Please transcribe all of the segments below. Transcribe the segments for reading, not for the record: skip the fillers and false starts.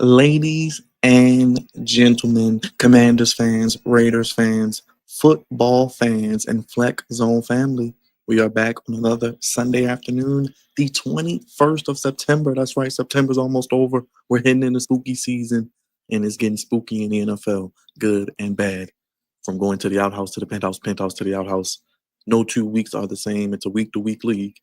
Ladies and gentlemen, Commanders fans, Raiders fans, football fans, and Fleck Zone family, we are back on another Sunday afternoon, the 21st of September. That's right, September's almost over. We're heading into spooky season, and it's getting spooky in the NFL, good and bad. From going to the outhouse to the penthouse, penthouse to the outhouse. No 2 weeks are the same. It's a week to week league,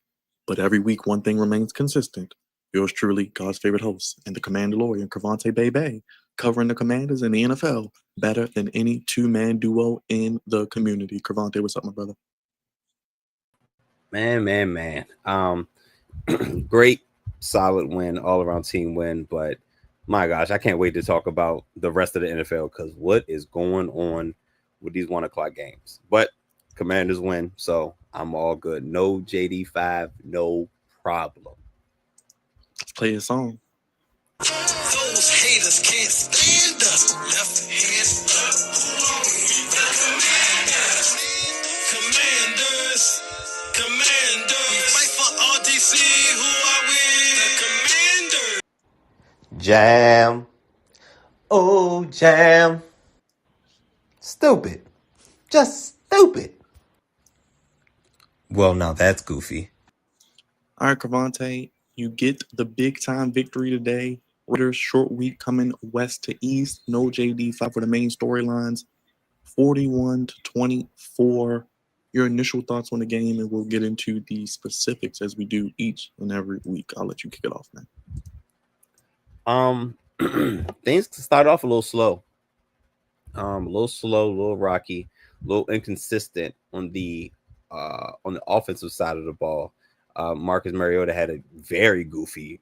but every week one thing remains consistent. Yours truly, God's favorite host, and the Commanderlorian, Crevonte Bay, covering the Commanders in the NFL better than any two-man duo in the community. Crevonte, what's up, my brother? Man. Great, solid win, all around team win. But my gosh, I can't wait to talk about the rest of the NFL because what is going on with these 1 o'clock games? But Commanders win, so I'm all good. No JD5, no problem. Let's play a song. Those haters can't stand us. Left hand up. Commanders. We fight for RDC. Who are we? The Commanders. Jam. Oh, jam. Stupid. Just stupid. Well, now that's goofy. All right, Crevonte, you get the big-time victory today. Raiders short week coming west to east. No JD5 for the main storylines. 41-24. Your initial thoughts on the game, and we'll get into the specifics as we do each and every week. I'll let you kick it off, man. Things start off a little slow. A little rocky, a little inconsistent on the offensive side of the ball. Marcus Mariota had a very goofy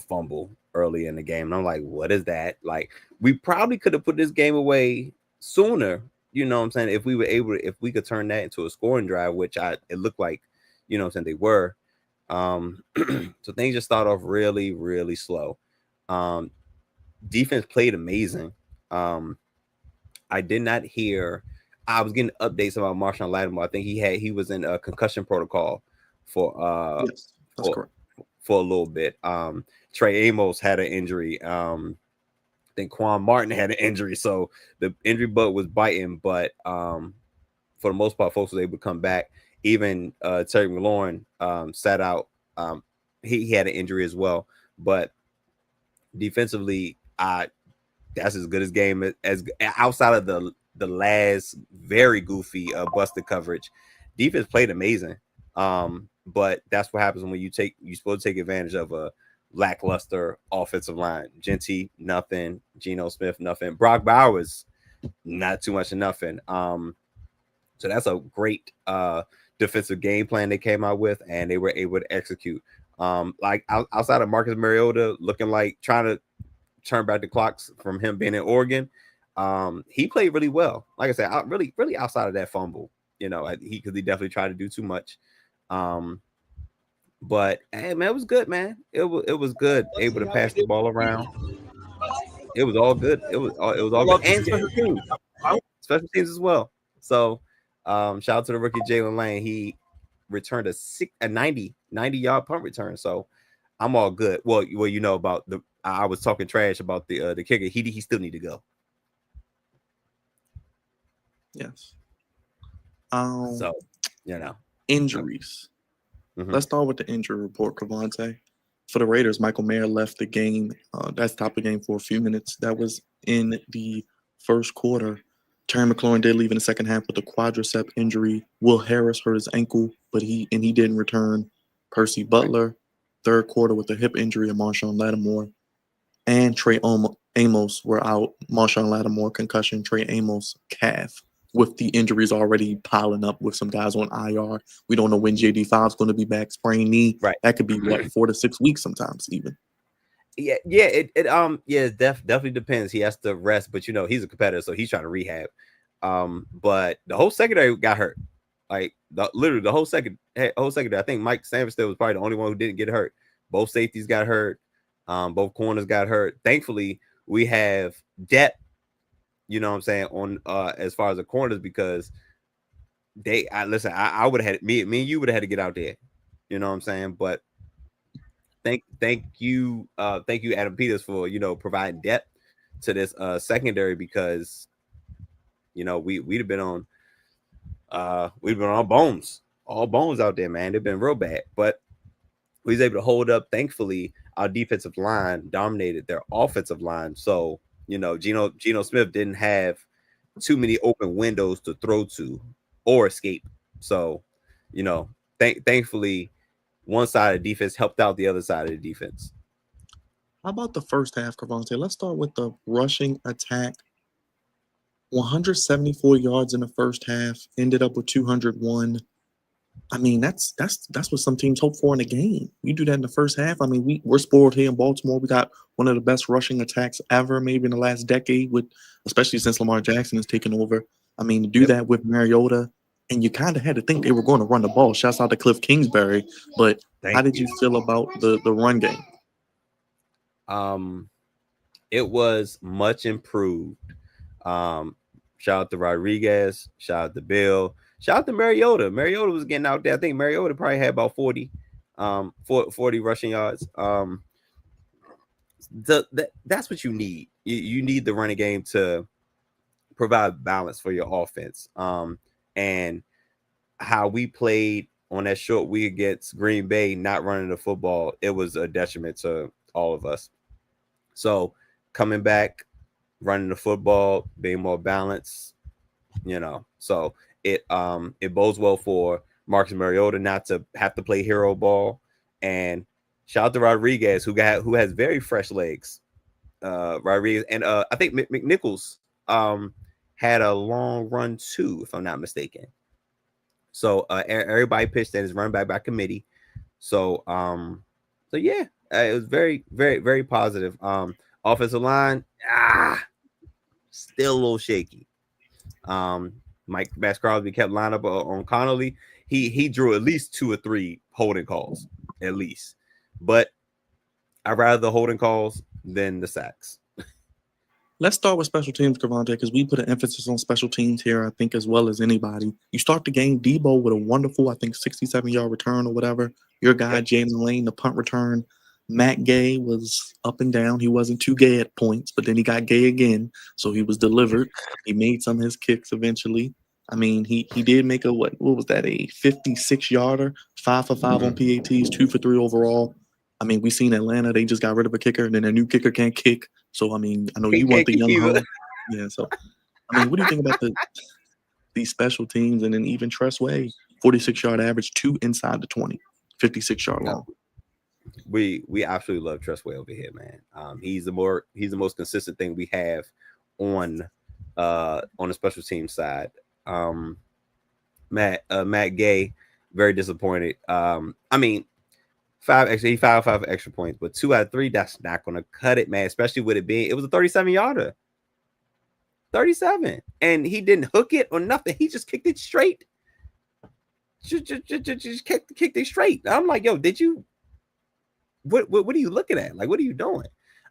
fumble early in the game, and I'm like, what is that? Like, we probably could have put this game away sooner. You know what I'm saying? If we could turn that into a scoring drive, which it looked like, you know what I'm saying, they were. So things just start off really, really slow. Defense played amazing. I did not hear. I was getting updates about Marshawn Lattimore. I think he was in a concussion protocol for yes, that's correct. For a little bit. Trey Amos had an injury. I think Quan Martin had an injury, so the injury bug was biting. But for the most part, folks was able to come back. Even Terry McLaurin sat out. He had an injury as well. But defensively, that's as good as game as outside of the last very goofy busted coverage. Defense played amazing. But that's what happens when you're supposed to take advantage of a lackluster offensive line. Genty, nothing. Geno Smith, nothing. Brock Bowers, not too much of nothing. So that's a great defensive game plan they came out with, and they were able to execute. Like outside of Marcus Mariota looking like trying to turn back the clocks from him being in Oregon, he played really well. Like I said, really outside of that fumble, you know, he definitely tried to do too much. But hey, man, it was good, man. It was good. Able to pass the ball around. It was all good. It was all good. And special teams as well. So shout out to the rookie Jalen Lane. He returned a 90-yard punt return. So I'm all good. Well, you know about I was talking trash about the kicker. He still need to go. Yes. So, you know, injuries. Let's start with the injury report, Crevonte. For the Raiders, Michael Mayer left the game. That's top of the game for a few minutes. That was in the first quarter. Terry McLaurin did leave in the second half with a quadricep injury. Will Harris hurt his ankle, but he didn't return. Percy Butler, third quarter with a hip injury, and Marshawn Lattimore and Trey Amos were out. Marshawn Lattimore concussion, Trey Amos calf. With the injuries already piling up with some guys on IR. We don't know when JD5 is going to be back, sprained knee. Right. That could be 4 to 6 weeks sometimes even. Yeah, it definitely depends. He has to rest, but you know, he's a competitor, so he's trying to rehab. But the whole secondary got hurt. Like literally the whole secondary. I think Mike Sanford was probably the only one who didn't get hurt. Both safeties got hurt. Both corners got hurt. Thankfully, we have depth. You know what I'm saying, on as far as the corners, because I would have had me and you would have had to get out there. You know what I'm saying? But thank you, Adam Peters, for providing depth to this secondary, because we'd have been on all bones out there, man. They've been real bad, but we was able to hold up. Thankfully, our defensive line dominated their offensive line, so Geno Smith didn't have too many open windows to throw to or escape. So, thankfully, one side of the defense helped out the other side of the defense. How about the first half, Crevonte? Let's start with the rushing attack. 174 yards in the first half, ended up with 201. I mean, that's what some teams hope for in a game. You do that in the first half. I mean, we're spoiled here in Baltimore. We got one of the best rushing attacks ever, maybe in the last decade, especially since Lamar Jackson has taken over. I mean, to do that with Mariota, and you kind of had to think they were going to run the ball. Shouts out to Cliff Kingsbury. But how did you feel about the run game? It was much improved. Shout out to Rodriguez. Shout out to Bill. Shout out to Mariota. Mariota was getting out there. I think Mariota probably had about 40 rushing yards. That's what you need. You need the running game to provide balance for your offense. And how we played on that short week against Green Bay, not running the football, it was a detriment to all of us. So coming back, running the football, being more balanced, so it bodes well for Marcus Mariota not to have to play hero ball. And shout out to Rodriguez, who has very fresh legs. Rodriguez and I think McNichols had a long run too, if I'm not mistaken. So everybody pitched that is run back by committee. So yeah, it was very, very, very positive. Offensive line, still a little shaky. Max Crosby kept line up on Connolly. He drew at least 2 or 3 holding calls, at least. But I'd rather the holding calls than the sacks. Let's start with special teams, Crevonte, because we put an emphasis on special teams here, I think, as well as anybody. You start the game, Debo with a wonderful, I think, 67-yard return or whatever. Your guy, Jalen Lane, the punt return. Matt Gay was up and down. He wasn't too gay at points, but then he got gay again, so he was delivered. He made some of his kicks eventually. I mean, he did make a, what was that, a 56-yarder, 5 for 5 on PATs, 2 for 3 overall. I mean, we seen Atlanta, they just got rid of a kicker, and then a new kicker can't kick. So, I mean, I know you want the young home. Yeah, so, I mean, what do you think about these special teams? And then even Tress Way, 46-yard average, 2 inside the 20, 56-yard long. We absolutely love Tress Way over here, man. He's the most consistent thing we have on the special team side. Matt Gay, very disappointed. I mean, 5 extra points, but 2 out of 3, that's not going to cut it, man. Especially with it was a 37-yarder, 37, and he didn't hook it or nothing. He just kicked it straight. Just kicked it straight. I'm like, yo, did you? What are you looking at? Like, what are you doing?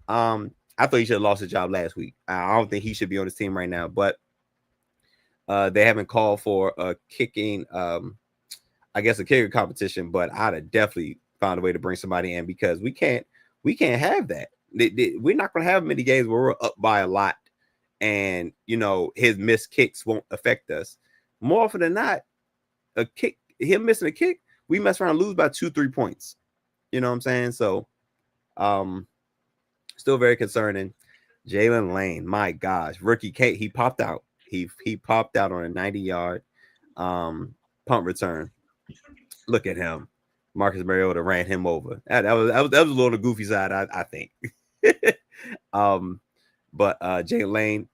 I thought he should have lost his job last week. I don't think he should be on his team right now, but they haven't called for a kicking, I guess a kicker competition, but I'd have definitely found a way to bring somebody in, because we can't have that. We're not going to have many games where we're up by a lot, and his missed kicks won't affect us. More often than not, him missing a kick, we mess around and lose by 2-3 points. You know what I'm saying? So, still very concerning. Jalen Lane, my gosh, rookie Kate, he popped out. He popped out on a 90-yard punt return. Look at him. Marcus Mariota ran him over. That was a little on the goofy side, I think. But Jalen Lane,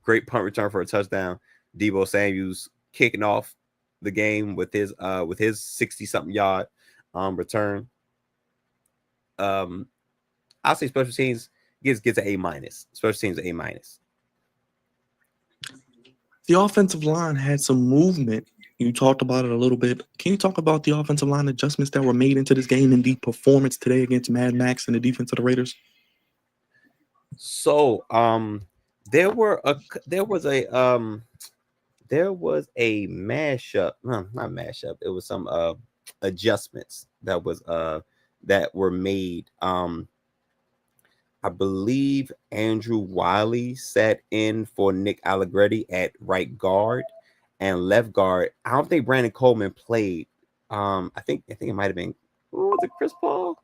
great punt return for a touchdown. Deebo Samuel's kicking off the game with his 60-something yard return. I'll say special teams gets an A-. Special teams A-. The offensive line had some movement. You talked about it a little bit. Can you talk about the offensive line adjustments that were made into this game and the performance today against Mad Max and the defense of the Raiders? So, there was a mashup. No, not mashup. It was some adjustments that was that were made. I believe Andrew Wiley sat in for Nick Allegretti at right guard and left guard. I don't think Brandon Coleman played. I think it might have been, who was it, Chris Paul?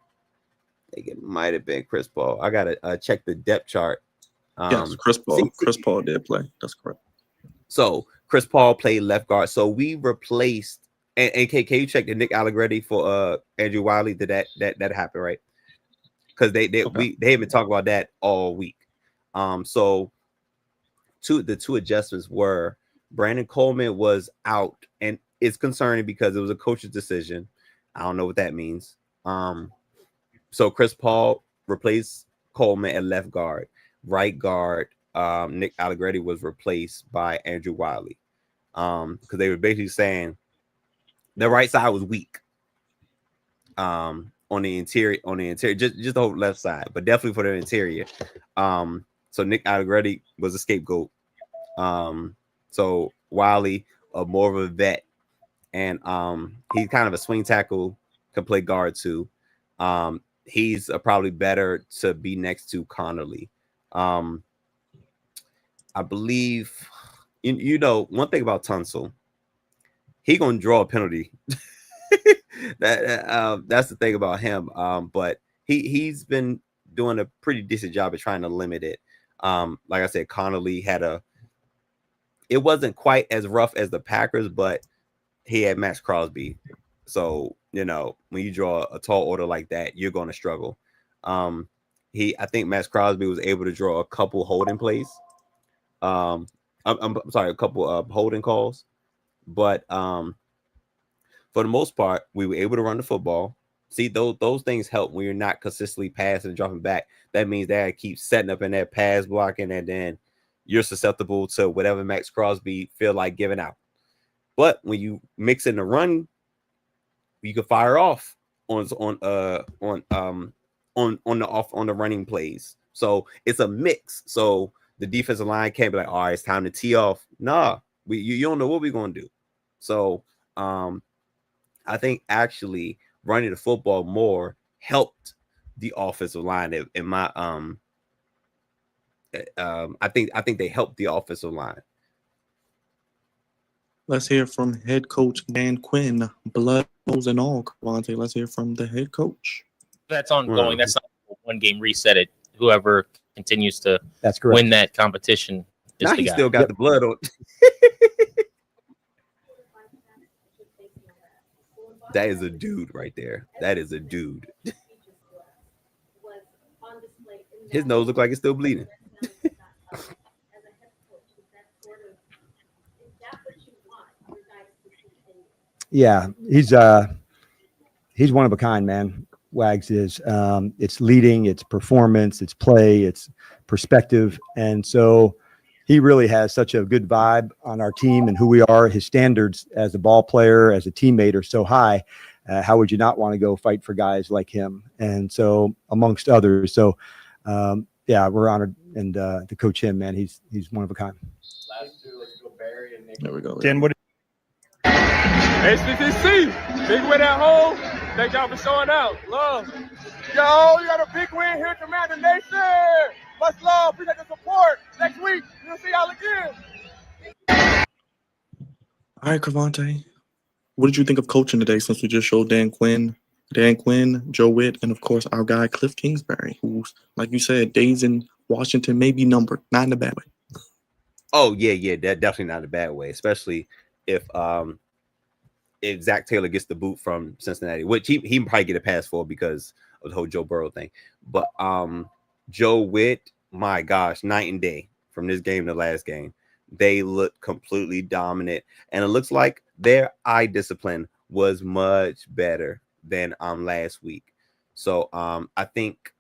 I think it might have been Chris Paul. I gotta check the depth chart. Yes, Chris Paul. Chris Paul did play. That's correct. So Chris Paul played left guard. So we replaced. And can you check the Nick Allegretti for Andrew Wiley? Did that happen, right? Because they have been talking about that all week. So the two adjustments were Brandon Coleman was out, and it's concerning because it was a coach's decision. I don't know what that means. So Chris Paul replaced Coleman at left guard. Right guard, Nick Allegretti was replaced by Andrew Wiley. Because they were basically saying the right side was weak. On the interior, just the whole left side, but definitely for the interior. So Nick Allegretti was a scapegoat. So Wiley, more of a vet, and he's kind of a swing tackle, can play guard too. He's probably better to be next to Connerly. I believe, you know, one thing about Tunsil, he gonna draw a penalty. That's the thing about him. But he's been doing a pretty decent job of trying to limit it. Like I said, Connerly it wasn't quite as rough as the Packers, but he had Max Crosby. So, you know, when you draw a tall order like that, you're going to struggle. I think Max Crosby was able to draw a couple holding plays. I'm sorry, a couple holding calls, but for the most part, we were able to run the football. See, those things help when you're not consistently passing and dropping back. That means that keep setting up in that pass blocking, and then you're susceptible to whatever Max Crosby feel like giving out. But when you mix in the run, you can fire off on the running plays. So it's a mix. So the defensive line can't be like, all right, it's time to tee off. Nah, you don't know what we're gonna do. So I think actually running the football more helped the offensive line. In my I think they helped the offensive line. Let's hear from head coach Dan Quinn. Blood, nose, and all, Crevonte. Let's hear from the head coach. That's ongoing. That's not a one game reset. It whoever continues to win that competition is now the he guy. still got the blood on. That is a dude right there. That is a dude. His nose looks like it's still bleeding. Yeah, he's one of a kind, man. Wags is. It's leading, it's performance, it's play, it's perspective, and so he really has such a good vibe on our team and who we are. His standards as a ball player, as a teammate, are so high. How would you not want to go fight for guys like him? And so, amongst others, so yeah, we're honored and to coach him, man. He's one of a kind. Last two, let's go Barry and Nick. There we go. Ken, what? HCCC, big win at home. Thank y'all for showing out. Love. Yo, you got a big win here, Commander Nation. Much love. Appreciate the support. Next week, we'll see y'all again. All right, Crevonte. What did you think of coaching today since we just showed Dan Quinn, Joe Witt, and of course our guy Cliff Kingsbury, who's, like you said, days in Washington may be numbered, not in a bad way. Oh, yeah, that definitely not in a bad way, especially if Zach Taylor gets the boot from Cincinnati, which he can probably get a pass for because of the whole Joe Burrow thing. But Joe Witt, my gosh, night and day from this game to last game. They look completely dominant, and it looks like their eye discipline was much better than last week. So I think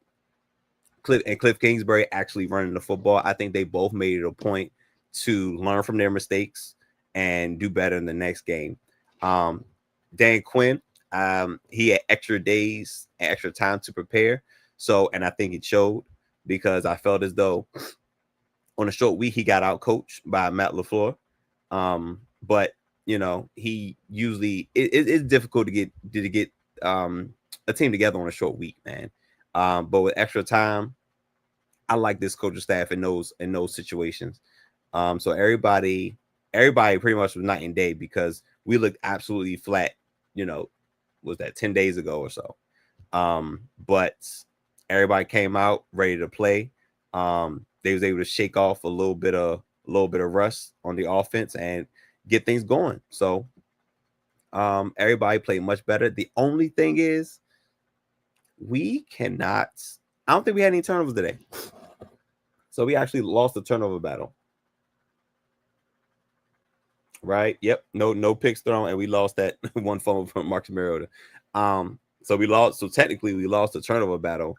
Cliff Kingsbury actually running the football. I think they both made it a point to learn from their mistakes and do better in the next game. Dan Quinn, he had extra days, extra time to prepare. So, and I think it showed because I felt as though on a short week he got out coached by Matt LaFleur. But you know, he usually it's difficult to get a team together on a short week, man. But with extra time, I like this coaching staff in those situations. So everybody pretty much was night and day because we looked absolutely flat, was that 10 days ago or so. But everybody came out ready to play. They was able to shake off a little bit of rust on the offense and get things going. So everybody played much better. The only thing is I don't think we had any turnovers today. So we actually lost the turnover battle. Right? Yep. No picks thrown, and we lost that one fumble from Marcus Mariota. So technically we lost the turnover battle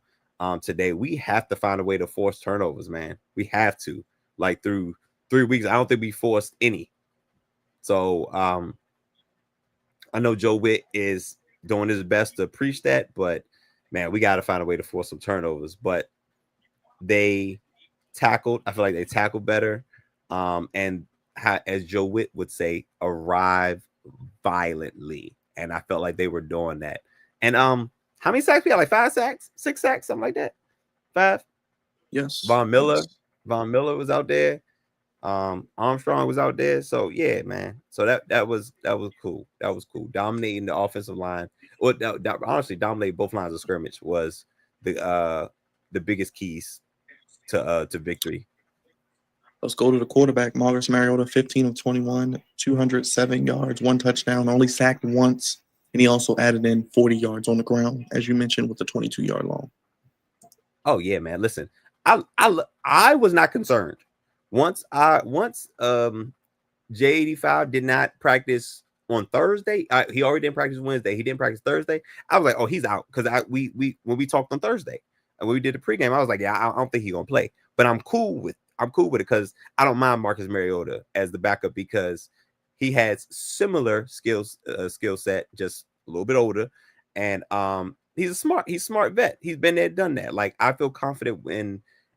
today. We have to find a way to force turnovers, man. We have to. Like through 3 weeks, I don't think we forced any. So I know Joe Witt is doing his best to preach that, but man, we got to find a way to force some turnovers. But I feel like they tackled better. And as Joe Witt would say, arrive violently. And I felt like they were doing that. And how many sacks we had? Like 5 sacks, 6 sacks, something like that. 5. Yes. Von Miller was out there. Armstrong was out there. So yeah, man. So that was cool. That was cool. Dominating the offensive line. Well, honestly, dominating both lines of scrimmage was the biggest keys to victory. Let's go to the quarterback, Marcus Mariota, 15 of 21, 207 yards, 1 touchdown, only sacked once, and he also added in 40 yards on the ground, as you mentioned, with the 22-yard long. Oh yeah, man. Listen, I was not concerned once J85 did not practice on Thursday. He already didn't practice Wednesday. He didn't practice Thursday. I was like, oh, he's out because when we talked on Thursday and when we did the pregame, I was like, yeah, I don't think he's gonna play, but I'm cool with it because I don't mind Marcus Mariota as the backup because he has similar skill set, just a little bit older, and he's smart vet. He's been there, done that. Like I feel confident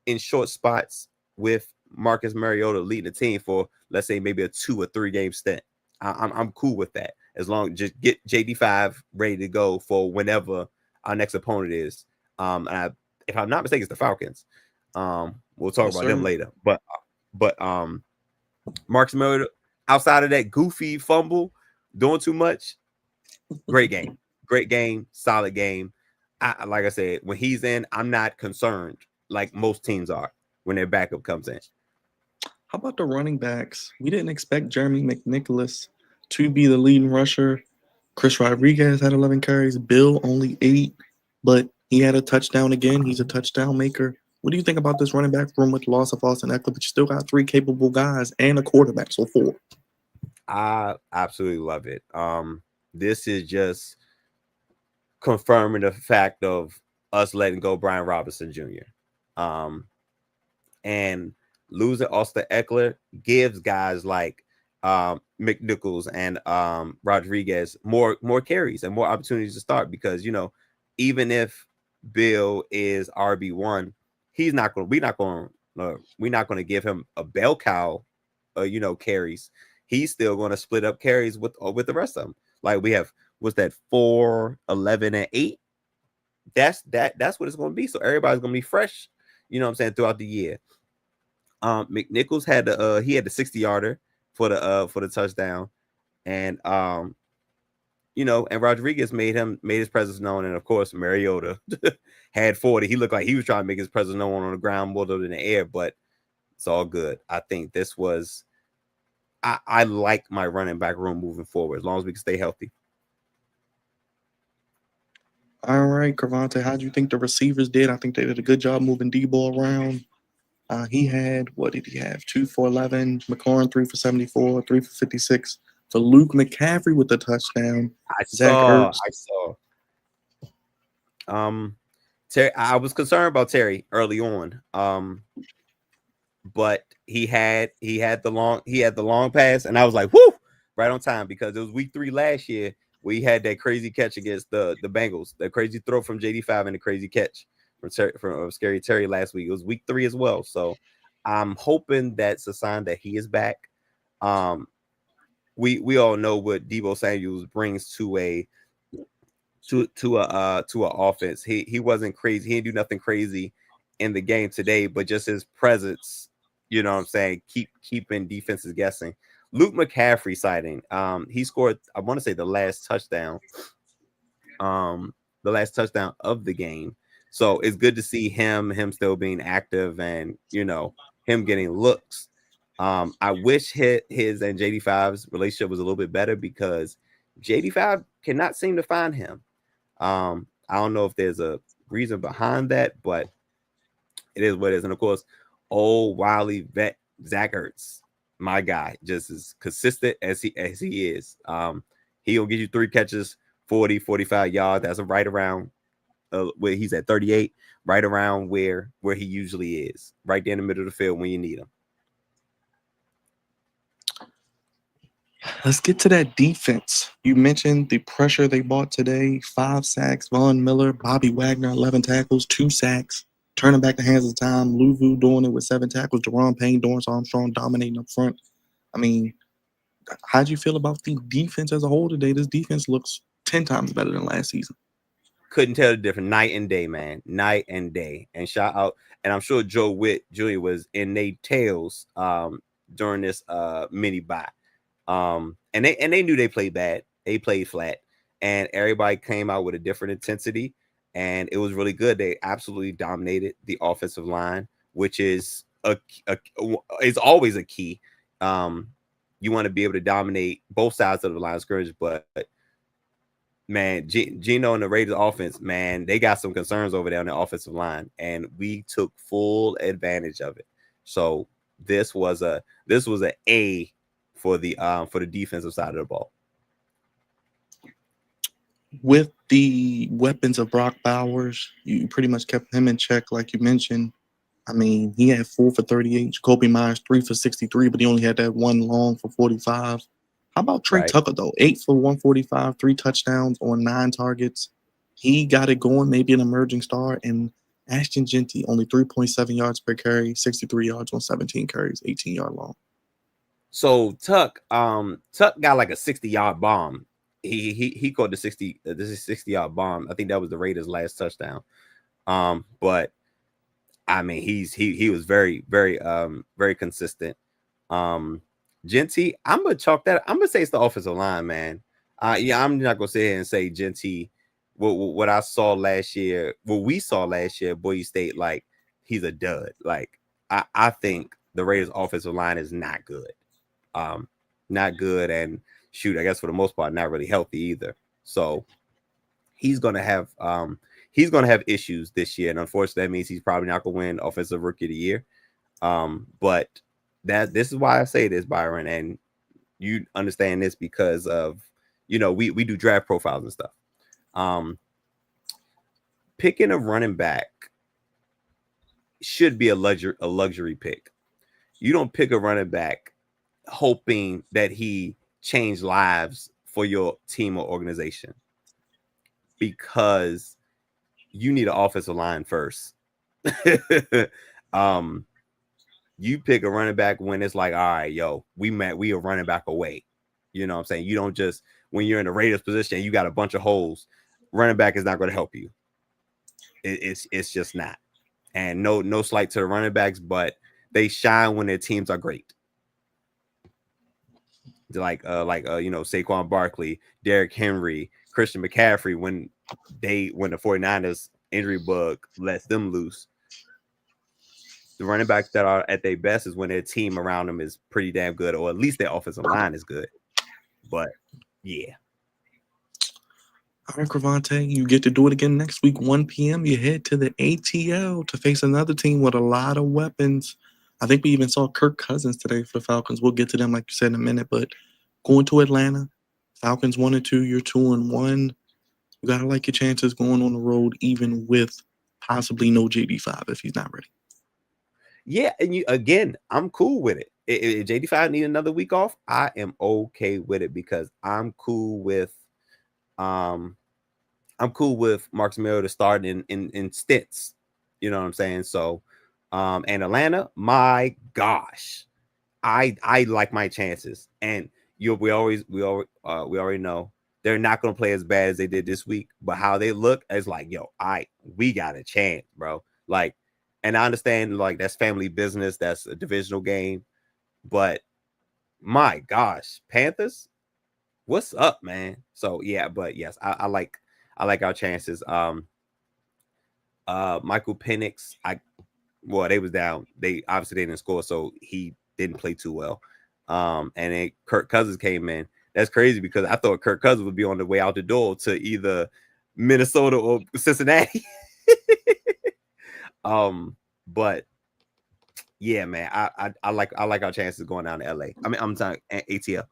in short spots with Marcus Mariota leading the team for, let's say, maybe a 2 or 3 game stint. I'm cool with that as long as just get JD5 ready to go for whenever our next opponent is. If I'm not mistaken, it's the Falcons. We'll talk about them later. But Marcus Mariota, outside of that goofy fumble, doing too much, great game, solid game. Like I said, when he's in, I'm not concerned like most teams are when their backup comes in. How about the running backs? We didn't expect Jeremy McNicholas to be the leading rusher. Chris Rodriguez had 11 carries. Bill only 8, but he had a touchdown again. He's a touchdown maker. What do you think about this running back room with the loss of Austin Eckler? But you still got 3 capable guys and a quarterback, so 4. I absolutely love it. This is just confirming the fact of us letting go Brian Robinson Jr. And losing Austin Eckler gives guys like McNichols and Rodriguez more carries and more opportunities to start because even if Bill is RB1, we're not going to give him a bell cow carries. He's still going to split up carries with the rest of them. Like we have, what's that, 4, 11, and 8? That's what it's going to be. So everybody's going to be fresh, throughout the year. McNichols had the 60-yarder for the touchdown, and and Rodriguez made his presence known, and of course Mariota had 40. He looked like he was trying to make his presence known on the ground more than in the air, but it's all good. I think this was I like my running back room moving forward as long as we can stay healthy. All right, Crevonte, how do you think the receivers did? I think they did a good job moving D-ball around. He had, what did he have? 2 for 11. McLaurin 3 for 74, 3 for 56. For Luke McCaffrey with the touchdown. I saw. Terry, I was concerned about Terry early on. But he had the long pass, and I was like, whoo, right on time because it was week 3 last year. We had that crazy catch against the Bengals, the crazy throw from JD5 and the crazy catch from Scary Terry last week. It was week 3 as well. So I'm hoping that's a sign that he is back. We all know what Deebo Samuels brings to to a offense. He wasn't crazy. He didn't do nothing crazy in the game today, but just his presence, you know what I'm saying, keeping defenses guessing. Luke McCaffrey sighting. He scored, I want to say the last touchdown of the game. So it's good to see him still being active and, you know, him getting looks. I wish his and JD5's relationship was a little bit better because JD5 cannot seem to find him. I don't know if there's a reason behind that, but it is what it is. And of course, old wily vet Zach Ertz, my guy, just as consistent as he is. He'll give you 3 catches, 40, 45 yards. That's right around where he's at 38, right around where he usually is, right there in the middle of the field when you need him. Let's get to that defense. You mentioned the pressure they bought today. 5 sacks. Von Miller, Bobby Wagner, 11 tackles, 2 sacks. Turning back the hands of time. Louvu doing it with 7 tackles. Deron Payne, Dorrance Armstrong dominating up front. I mean, how'd you feel about the defense as a whole today? This defense looks 10 times better than last season. Couldn't tell the difference. Night and day, man. Night and day. And shout out. And I'm sure Joe Witt Jr. was in their tails during this mini bye. And they knew they played bad. They played flat, and everybody came out with a different intensity, and it was really good. They absolutely dominated the offensive line, which is is always a key. You want to be able to dominate both sides of the line of scrimmage, but man, Gino and the Raiders offense, man, they got some concerns over there on the offensive line, and we took full advantage of it. So this was an A for the defensive side of the ball. With the weapons of Brock Bowers, you pretty much kept him in check, like you mentioned. I mean, he had 4 for 38. Jacoby Myers 3 for 63, but he only had that one long for 45. How about Trey Tucker though? 8 for 145, 3 touchdowns on 9 targets. He got it going, maybe an emerging star. And Ashton Genty only 3.7 yards per carry, 63 yards on 17 carries, 18-yard long. So Tuck got like a 60-yard bomb. He caught the 60-yard bomb. I think that was the Raiders' last touchdown. But I mean, he was very, very, very consistent. Genty, I'm gonna chalk that. I'm gonna say it's the offensive line, man. Yeah, I'm not gonna sit here and say Genty. What I saw last year, what we saw last year, Boise State, like he's a dud. Like I think the Raiders' offensive line is not good. Not good, and shoot, I guess for the most part, not really healthy either. So he's gonna have issues this year, and unfortunately, that means he's probably not gonna win Offensive Rookie of the Year. But this is why I say this, Byron, and you understand this because of we do draft profiles and stuff. Picking a running back should be a luxury pick. You don't pick a running back hoping that he changed lives for your team or organization, because you need an offensive line first. You pick a running back when it's like, all right, yo, we are running back away. You know what I'm saying? You don't just, when you're in the Raiders position, you got a bunch of holes. Running back is not going to help you. It's just not. And no slight to the running backs, but they shine when their teams are great. Like Saquon Barkley, Derrick Henry, Christian McCaffrey, when the 49ers injury bug lets them loose. The running backs that are at their best is when their team around them is pretty damn good, or at least their offensive line is good. But yeah. All right, Crevonte, you get to do it again next week, 1 p.m. You head to the ATL to face another team with a lot of weapons. I think we even saw Kirk Cousins today for the Falcons. We'll get to them, like you said, in a minute. But going to Atlanta, Falcons 1-2, you're 2-1. You got to like your chances going on the road, even with possibly no JD5 if he's not ready. Yeah, and I'm cool with it. If JD5 need another week off, I am okay with it, because I'm cool with Marcus Mariota starting in stints. You know what I'm saying? So and Atlanta, my gosh, I like my chances. And we already know they're not going to play as bad as they did this week, but how they look is like, yo, we got a chance, bro. Like, and I understand, like, that's family business, that's a divisional game, but my gosh, Panthers, what's up, man? So yeah, but yes, I like our chances. Michael Penix, they was down. They obviously didn't score, so he didn't play too well. And then Kirk Cousins came in. That's crazy because I thought Kirk Cousins would be on the way out the door to either Minnesota or Cincinnati. But yeah, man, I like our chances going down to LA. I mean, I'm talking ATL.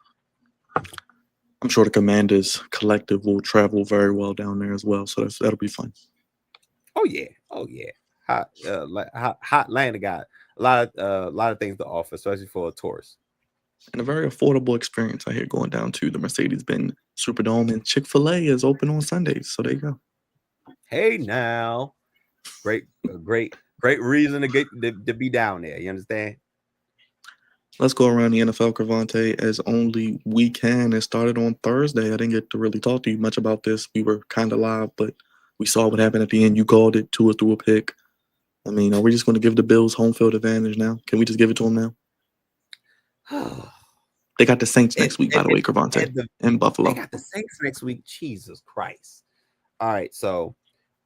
I'm sure the Commanders collective will travel very well down there as well, so that'll be fun. Oh yeah. Hot Atlanta got a lot of things to offer, especially for a tourist. And a very affordable experience I hear going down to the Mercedes-Benz Superdome, and Chick-fil-A is open on Sundays, so there you go. Hey now, great reason to be down there. You understand? Let's go around the NFL, Crevonte, as only we can. It started on Thursday. I didn't get to really talk to you much about this. We were kind of live, but we saw what happened at the end. You called it. Tua threw a pick. I mean, are we just going to give the Bills home field advantage now? Can we just give it to them now? They got the Saints next week, by the way, Crevonte, in Buffalo. They got the Saints next week. Jesus Christ. All right, so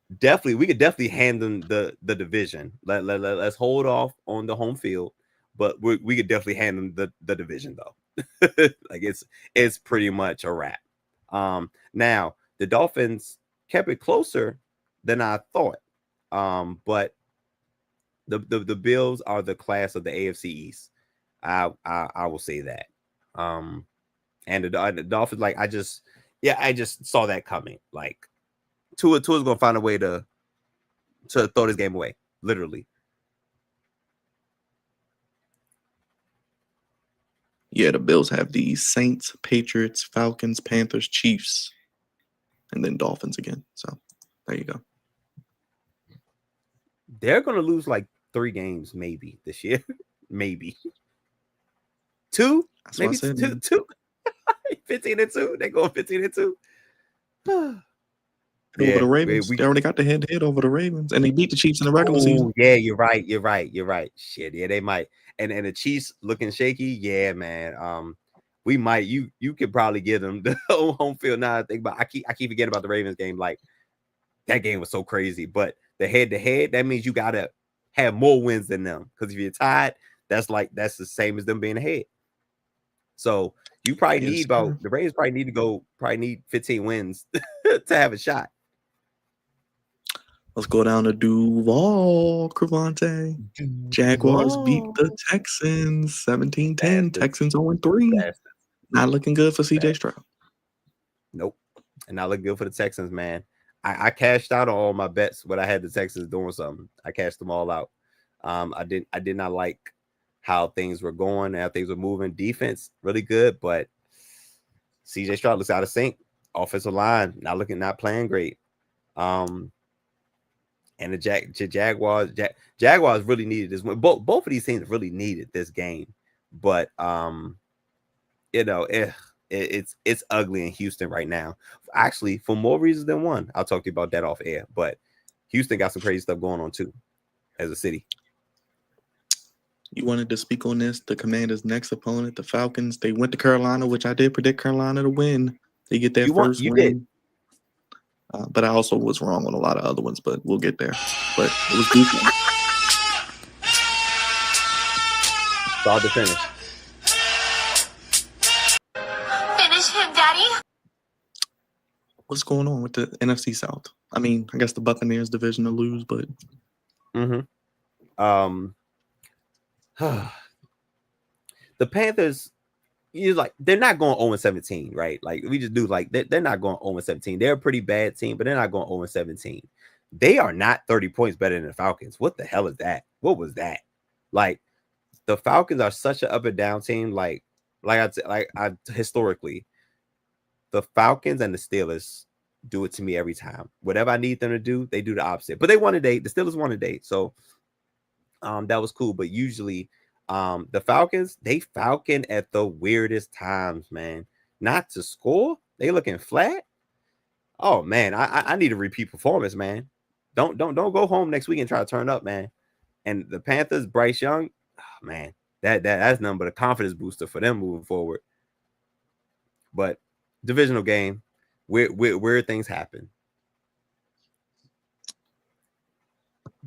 we could definitely hand them the division. Let's hold off on the home field, but we could definitely hand them the division though. Like it's pretty much a wrap. Now the Dolphins kept it closer than I thought. But the Bills are the class of the AFC East. I will say that. And the Dolphins, like I just saw that coming. Like Tua's gonna find a way to throw this game away, literally. Yeah, the Bills have the Saints, Patriots, Falcons, Panthers, Chiefs, and then Dolphins again. So there you go. They're gonna lose like 3 games, maybe this year, maybe 2. That's maybe what I said, 2. 15-2. They go 15-2. Over the Ravens. They already got the head-to-head over the Ravens, and they beat the Chiefs in the regular season. Yeah, you're right. Shit, yeah, they might. And the Chiefs looking shaky. Yeah, man. We might. You could probably get them the home field now. I think, but I keep forgetting about the Ravens game. Like that game was so crazy. But the head-to-head, that means you gotta have more wins than them. Because if you're tied, that's the same as them being ahead. So you probably need the Ravens probably need 15 wins to have a shot. Let's go down to Duval, Crevonte. Jaguars beat the Texans 17-10. Texans 0-3. Not looking good for CJ Stroud. Nope. And not looking good for the Texans, man. I cashed out on all my bets when I had the Texans doing something. I cashed them all out. I did not like how things were going, how things were moving. Defense really good, but CJ Stroud looks out of sync. Offensive line not playing great. And the Jaguars really needed this one. Both of these teams really needed this game, but it's ugly in Houston right now. Actually, for more reasons than one. I'll talk to you about that off air. But Houston got some crazy stuff going on too, as a city. You wanted to speak on this. The Commanders' next opponent, the Falcons, they went to Carolina, which I did predict Carolina to win. They get their first win. Did. But I also was wrong on a lot of other ones, but we'll get there. But it was goofy. Start to finish. Finish him, Daddy. What's going on with the NFC South? I mean, I guess the Buccaneers division to lose, but the Panthers, they're not going 0-17, right? Like we just do they're not going 0-17. They're a pretty bad team, but they're not going 0-17. They are not 30 points better than the Falcons. What the hell is that? What was that? Like the Falcons are such an up and down team. Historically, the Falcons and the Steelers do it to me every time. Whatever I need them to do, they do the opposite. But they won a date. The Steelers won a date, so that was cool. But usually, the Falcons, they falcon at the weirdest times, man. Not to score, They looking flat. Oh man, I need a repeat performance, man. Don't go home next week and try to turn up, man. And the Panthers, Bryce Young, oh, man, that's nothing but a confidence booster for them moving forward. But divisional game, weird things happen.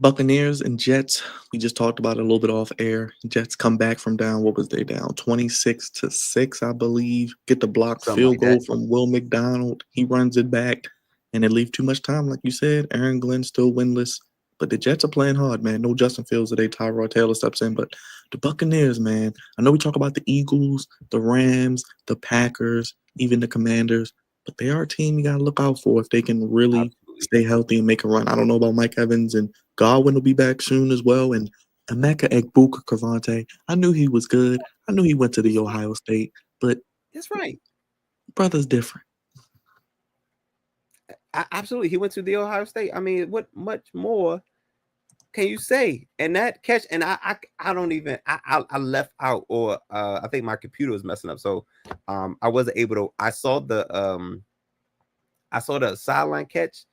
Buccaneers and Jets, we just talked about it a little bit off air. Jets come back from down. What was they down? 26-6, I believe. Get the blocked Something field like goal that. from Will McDonald. He runs it back, and it leaves too much time, like you said. Aaron Glenn still winless. But the Jets are playing hard, man. No Justin Fields today. Tyrod Taylor steps in. But the Buccaneers, man, I know we talk about the Eagles, the Rams, the Packers, even the Commanders, but they are a team you got to look out for if they can really stay healthy and make a run. I don't know about Mike Evans, and Godwin will be back soon as well. And Emeka Egbuka Crevonte, I knew he was good. I knew he went to the Ohio State, but that's right. Brother's different. Absolutely. He went to the Ohio State. I mean, what much more can you say? And that catch, and I don't even I left out, or I think my computer was messing up. So I wasn't able to. I saw the sideline catch.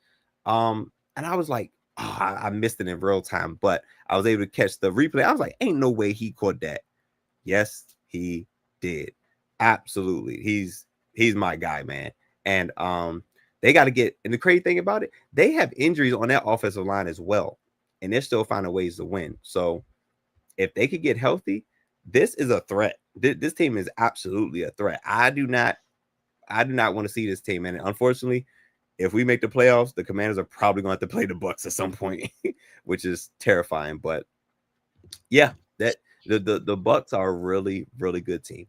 And I was like, oh, I missed it in real time, but I was able to catch the replay. I was like, ain't no way he caught that. Yes, he did. Absolutely. He's my guy, man. And they got to get, and the crazy thing about it, they have injuries on that offensive line as well, and they're still finding ways to win. So if they could get healthy, this is a threat. This team is absolutely a threat. I do not want to see this team, and unfortunately, if we make the playoffs, the Commanders are probably going to have to play the Bucs at some point, which is terrifying. But yeah, that the Bucs are a really, really good team.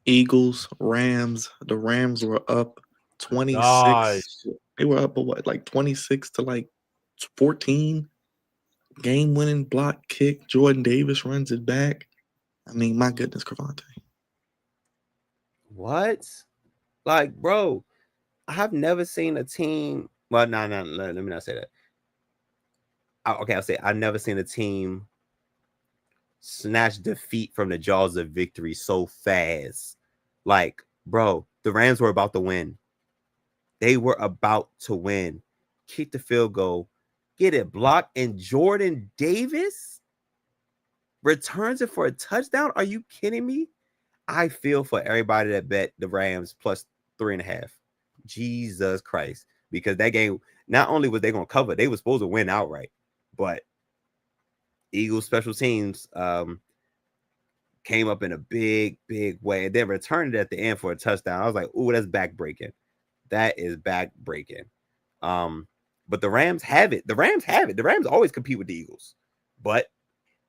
Eagles, Rams. The Rams were up 26. Gosh. They were up what, like 26 to like 14. Game-winning block kick. Jordan Davis runs it back. I mean, my goodness, Crevonte. What? Like, bro, I've never seen a team. Well, no, let me not say that. I'll say I've never seen a team snatch defeat from the jaws of victory so fast. Like, bro, the Rams were about to win. They were about to win. Kick the field goal, get it blocked, and Jordan Davis returns it for a touchdown. Are you kidding me? I feel for everybody that bet the Rams plus 3.5. Jesus Christ. Because that game, not only was they going to cover, they were supposed to win outright. But Eagles special teams came up in a big, big way. And then returned it at the end for a touchdown. I was like, ooh, that's back-breaking. That is back-breaking. But the Rams have it. The Rams always compete with the Eagles. But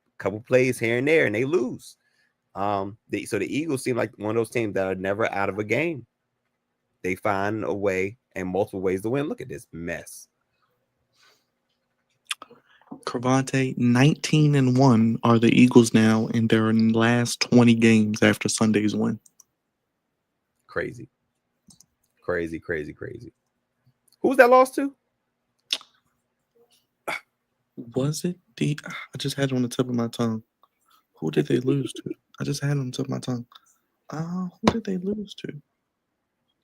a couple plays here and there, and they lose. So the Eagles seem like one of those teams that are never out of a game. They find a way and multiple ways to win. Look at this mess. Crevonte, 19-1 are the Eagles now in their last 20 games after Sunday's win. Crazy. Who's that lost to? Was it I just had it on the tip of my tongue. Who did they lose to? I just had it on the tip of my tongue. Who did they lose to?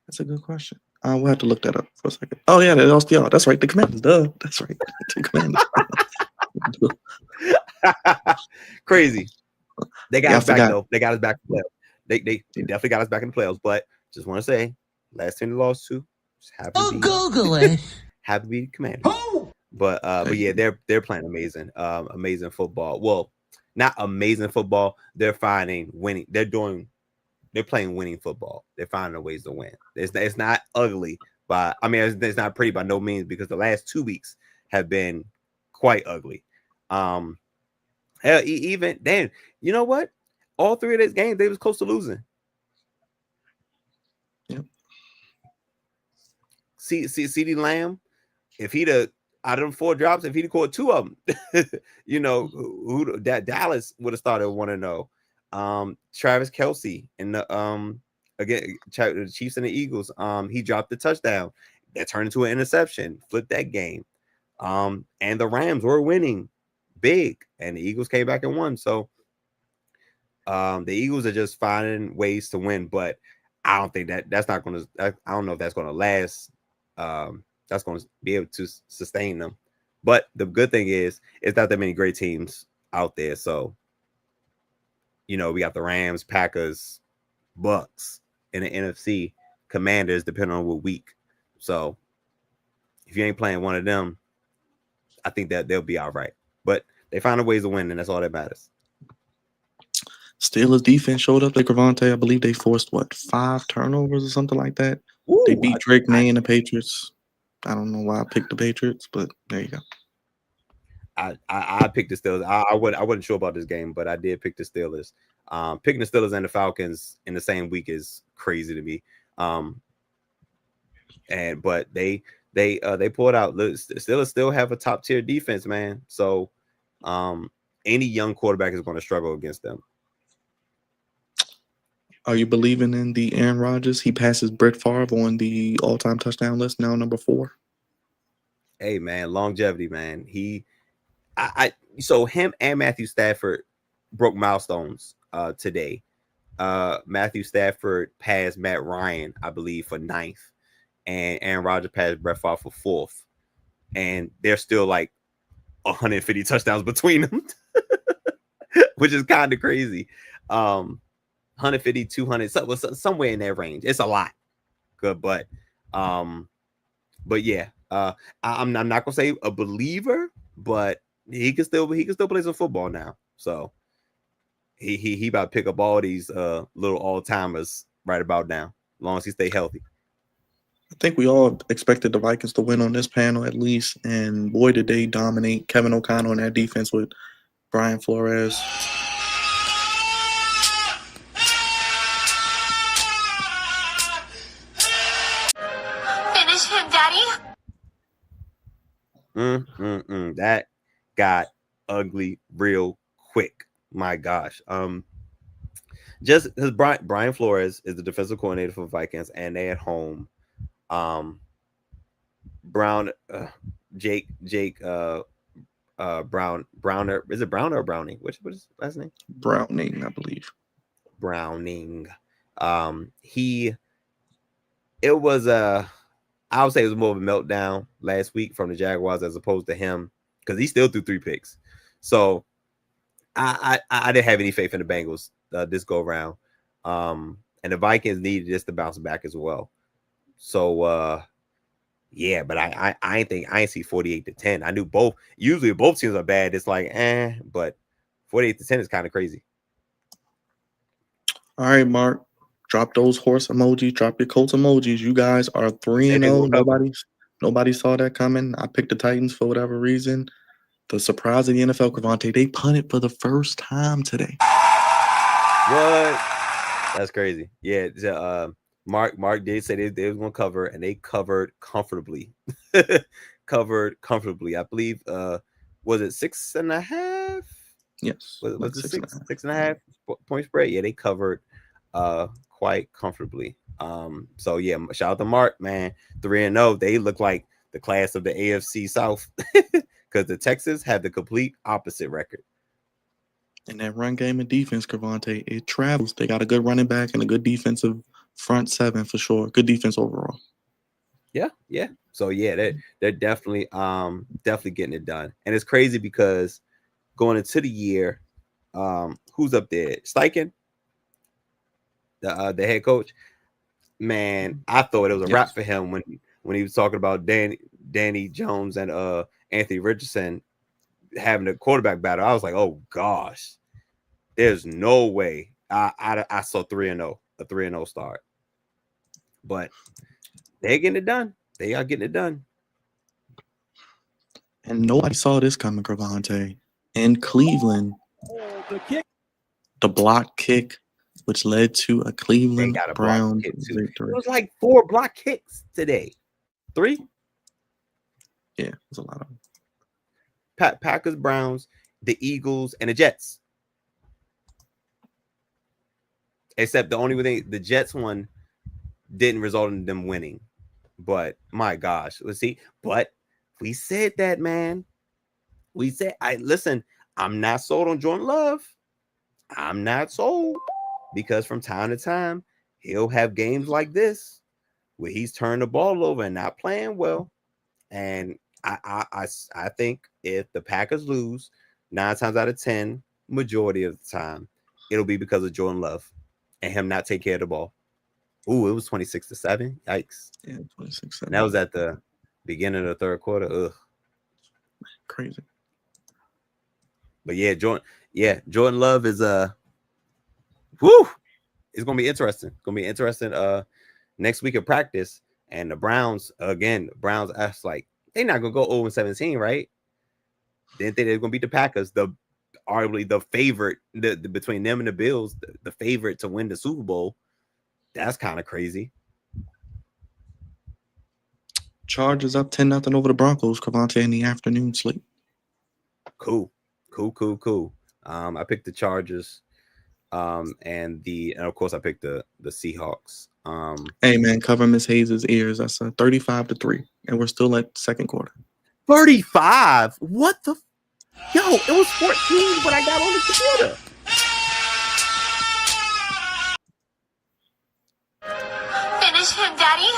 That's a good question. We'll have to look that up for a second. Oh, yeah, they lost y'all. That's right. The Commanders, duh. That's right. The Commanders. Crazy. They got us back, forgot. though. They got us back in the playoffs. They definitely got us back in the playoffs. But just want to say, last team they lost to, just happy to be, Google it. happy to be the Commanders. But yeah, they're playing amazing football. Well, not amazing football. They're finding winning. They're playing winning football. They're finding ways to win. It's not ugly, but I mean, it's not pretty by no means, because the last 2 weeks have been quite ugly. Hell, even then, you know what? All 3 of these games, they was close to losing. Yep. See, CeeDee Lamb, if he'd have, out of them 4 drops, if he'd caught 2 of them, you know, that Dallas would have started 1-0. Travis Kelce and the Chiefs and the Eagles, he dropped the touchdown that turned into an interception, flipped that game. And the Rams were winning big, and the Eagles came back and won. So the Eagles are just finding ways to win. But I don't think that's not going to. I don't know if that's going to last. That's going to be able to sustain them. But the good thing is, it's not that many great teams out there. So, we got the Rams, Packers, Bucks in the NFC, Commanders, depending on what week. So, if you ain't playing one of them, I think that they'll be all right. But they find a ways to win, and that's all that matters. Steelers defense showed up at Crevonte. I believe they forced 5 turnovers or something like that. Ooh, they beat Drake May and the Patriots. I don't know why I picked the Patriots, but there you go. I picked the Steelers. I wasn't sure about this game, but I did pick the Steelers. Picking the Steelers and the Falcons in the same week is crazy to me. But they pulled out. The Steelers still have a top tier defense, man. So any young quarterback is going to struggle against them. Are you believing in the Aaron Rodgers? He passes Brett Favre on the all-time touchdown list, now number 4. Hey, man, longevity, man. So him and Matthew Stafford broke milestones today. Matthew Stafford passed Matt Ryan, I believe, for 9th, and Aaron Rodgers passed Brett Favre for 4th. And they're still like 150 touchdowns between them, which is kind of crazy. 150, 200, somewhere in that range. It's a lot. Good, but yeah, I'm not gonna say a believer, but he can still play some football now. So he about to pick up all these little all-timers right about now, as long as he stay healthy. I think we all expected the Vikings to win on this panel at least, and boy did they dominate. Kevin O'Connell and that defense with Brian Flores. Finish him, Daddy. That got ugly real quick. My gosh. Just because Brian Flores is the defensive coordinator for the Vikings, and they at home. Jake Browner. Is it Browner or Browning? What is his last name? Browning, I believe. Browning. It was I would say it was more of a meltdown last week from the Jaguars as opposed to him, because he still threw 3 picks. So I didn't have any faith in the Bengals this go around. And the Vikings needed this to bounce back as well. So yeah, but I ain't see 48-10. I knew usually both teams are bad. It's like, but 48-10 is kind of crazy. All right, Mark. Drop those horse emojis. Drop your Colts emojis. You guys are 3-0. Nobody saw that coming. I picked the Titans for whatever reason. The surprise of the NFL, Crevonte, they punted for the first time today. What? That's crazy. Yeah. Mark did say they was going to cover, and they covered comfortably. Covered comfortably. I believe. Was it 6.5? Yes. Was it 6.5 point spread? Yeah, they covered quite comfortably. So yeah, shout out to Mark, man. 3-0. They look like the class of the AFC South, because the Texans have the complete opposite record. And that run game and defense, Crevonte, it travels. They got a good running back and a good defensive front 7 for sure. Good defense overall. Yeah. So yeah, they're definitely getting it done. And it's crazy because going into the year, who's up there? Steichen, the head coach. Man, I thought it was a wrap for him when he was talking about Danny Jones and Anthony Richardson having a quarterback battle. I was like, oh gosh, there's no way. I saw 3-0, a 3-0 start, but they're getting it done. They are getting it done. And nobody saw this coming, Crevonte. In Cleveland, the block kick, which led to a Cleveland Browns victory. It was like 4 block kicks today. 3? Yeah, it was a lot of them. Packers, Browns, the Eagles, and the Jets. Except the only thing, the Jets one didn't result in them winning. But my gosh, let's see. But we said that, man. We said, listen, I'm not sold on Jordan Love. I'm not sold, because from time to time, he'll have games like this where he's turned the ball over and not playing well. And I think if the Packers lose 9 times out of 10, majority of the time, it'll be because of Jordan Love and him not take care of the ball. Ooh, it was 26-7. Yikes. Yeah, 26-7. And that was at the beginning of the third quarter. Ugh. Crazy. But Jordan Love is whoo. It's gonna be interesting. It's gonna be interesting next week of practice. And the Browns, that's like they're not gonna go 0-17, right? They didn't think they're gonna beat the Packers, arguably the favorite, between them and the Bills, the favorite to win the Super Bowl. That's kind of crazy. Chargers up 10-0 over the Broncos. Crevonte in the afternoon slate. Cool. I picked the Chargers, and of course I picked the Seahawks. Hey man, cover Miss Hayes' ears. That's 35-3, and we're still at second quarter. 35. What the? Yo, it was 14 when I got on the computer. Finish him, Daddy.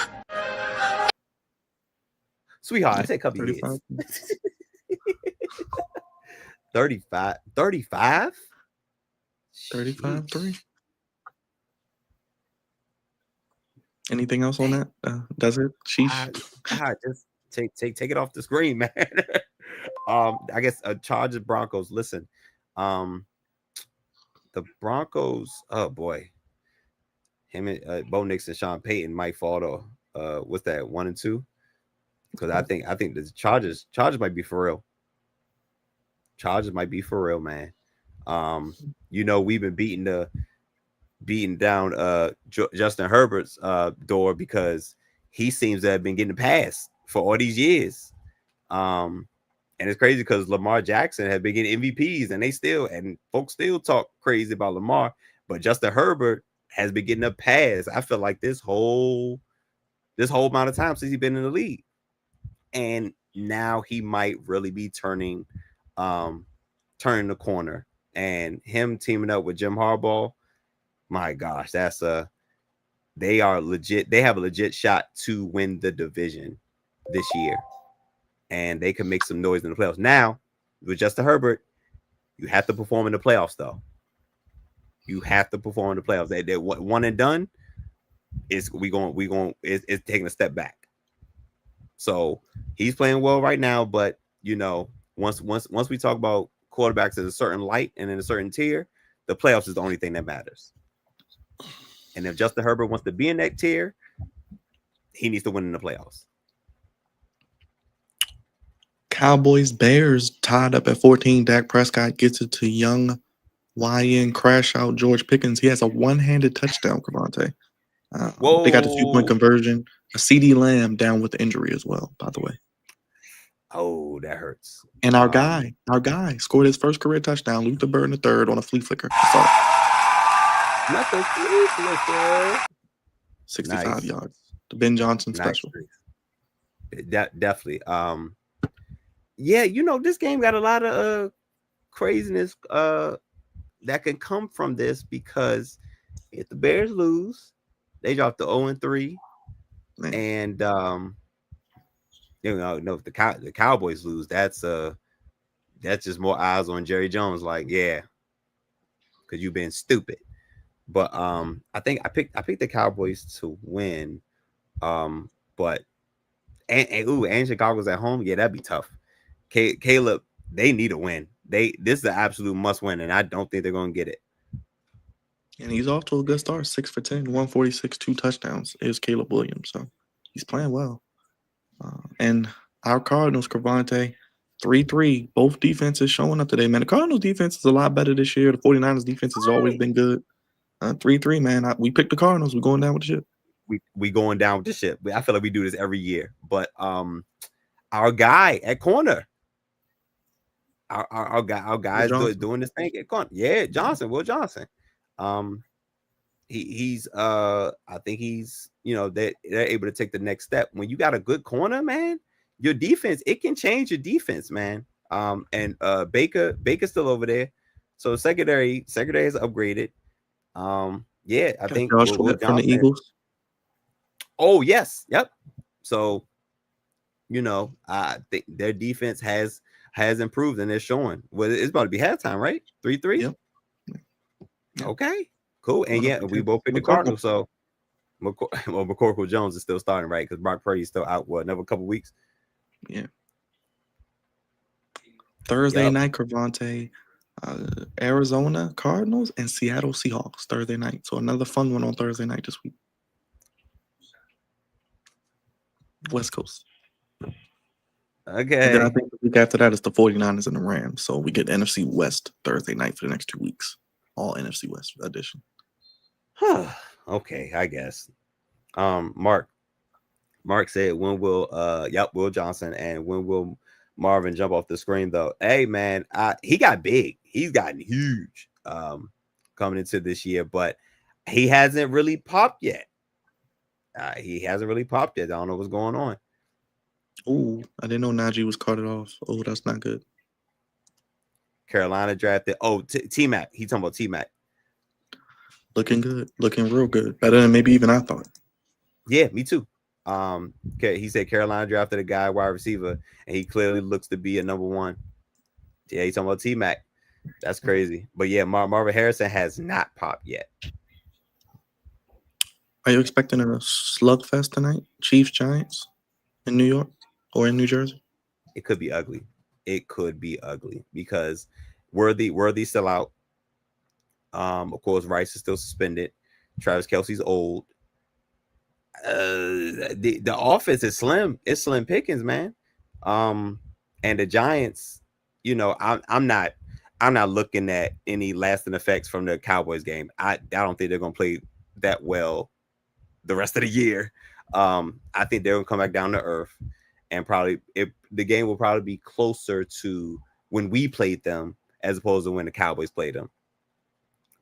Sweetheart, I said cover your ears. 35. 35? 35-3. Anything else on that? Does it? Sheesh. Just take it off the screen, man. I guess Chargers Broncos. Listen, the Broncos. Oh boy, him and Bo Nix and Sean Payton might fall to what's that, 1 and 2? Because I think the Chargers might be for real. Chargers might be for real, man. We've been beating down Justin Herbert's door because he seems to have been getting passed for all these years. And it's crazy because Lamar Jackson has been getting MVPs and folks still talk crazy about Lamar, but Justin Herbert has been getting a pass. I feel like this whole amount of time since he's been in the league. And now he might really be turning the corner, and him teaming up with Jim Harbaugh. My gosh, they are legit. They have a legit shot to win the division this year, and they can make some noise in the playoffs. Now, with Justin Herbert, you have to perform in the playoffs, though. You have to perform in the playoffs. They one and done. It's taking a step back. So he's playing well right now, but once we talk about quarterbacks in a certain light and in a certain tier, the playoffs is the only thing that matters. And if Justin Herbert wants to be in that tier, he needs to win in the playoffs. Cowboys Bears tied up at 14. Dak Prescott gets it to young YN crash out George Pickens. He has a one-handed touchdown, Crevonte. They got the 2-point conversion. A CD Lamb down with the injury as well, by the way. Oh, that hurts. And our guy scored his first career touchdown. Luther Burden III on a flea flicker. Not the flea flicker. 65 yards. The Ben Johnson special. Definitely. This game got a lot of craziness that can come from this, because if the Bears lose, they drop to 0-3. And if the Cowboys lose, that's just more eyes on Jerry Jones. Like, yeah, because you've been stupid. But I think I picked the Cowboys to win. But and Chicago's at home. Yeah, that'd be tough. Caleb, they need a win. This is an absolute must win, and I don't think they're gonna get it. And he's off to a good start. 6 for 10, 146, 2 touchdowns. Is Caleb Williams, so he's playing well. And our Cardinals, Crevonte, 3-3. Both defenses showing up today, man. The Cardinals defense is a lot better this year. The 49ers defense has always been good. 3-3, man. We picked the Cardinals. We're going down with the ship. We going down with the ship. I feel like we do this every year. But our guy at corner, our guy is doing this thing at corner. Yeah, Will Johnson. He's I think he's they're able to take the next step. When you got a good corner, man, your defense, it can change your defense, man. And Baker's still over there, so secondary has upgraded. Yeah, I Got think Josh Will Sweat from the Johnson. Eagles. Oh yes, yep. So I think their defense has improved and they're showing. Well, it's about to be halftime, right? 3-3. Yep. Yep. Okay, cool. And yeah, we both picked the Cardinals. So McCorkle Jones is still starting, right? Because Brock Purdy's still out. What, another couple weeks? Yeah. Thursday night, Crevonte, Arizona Cardinals and Seattle Seahawks Thursday night. So another fun one on Thursday night this week. West Coast. Okay. And then I think the week after that is the 49ers and the Rams. So we get NFC West Thursday night for the next 2 weeks. All NFC West edition. Okay, I guess. Mark said, when will Will Johnson, and when will Marvin jump off the screen though? Hey man, he got big. He's gotten huge coming into this year, but he hasn't really popped yet. I don't know what's going on. Oh, I didn't know Najee was carted off. Oh, that's not good. Carolina drafted. Oh, T-Mac. He talking about T-Mac. Looking good. Looking real good. Better than maybe even I thought. Yeah, me too. He said Carolina drafted a guy wide receiver, and he clearly looks to be a number one. Yeah, he's talking about T-Mac. That's crazy. But yeah, Marvin Harrison has not popped yet. Are you expecting a slugfest tonight? Chiefs Giants in New York or in New Jersey? It could be ugly. Because Worthy still out. Of course, Rice is still suspended. Travis Kelce's old. The offense is slim. It's slim pickings, man. And the Giants, I'm not looking at any lasting effects from the Cowboys game. I don't think they're gonna play that well the rest of the year. I think they're gonna come back down to earth, and the game will probably be closer to when we played them as opposed to when the Cowboys played them.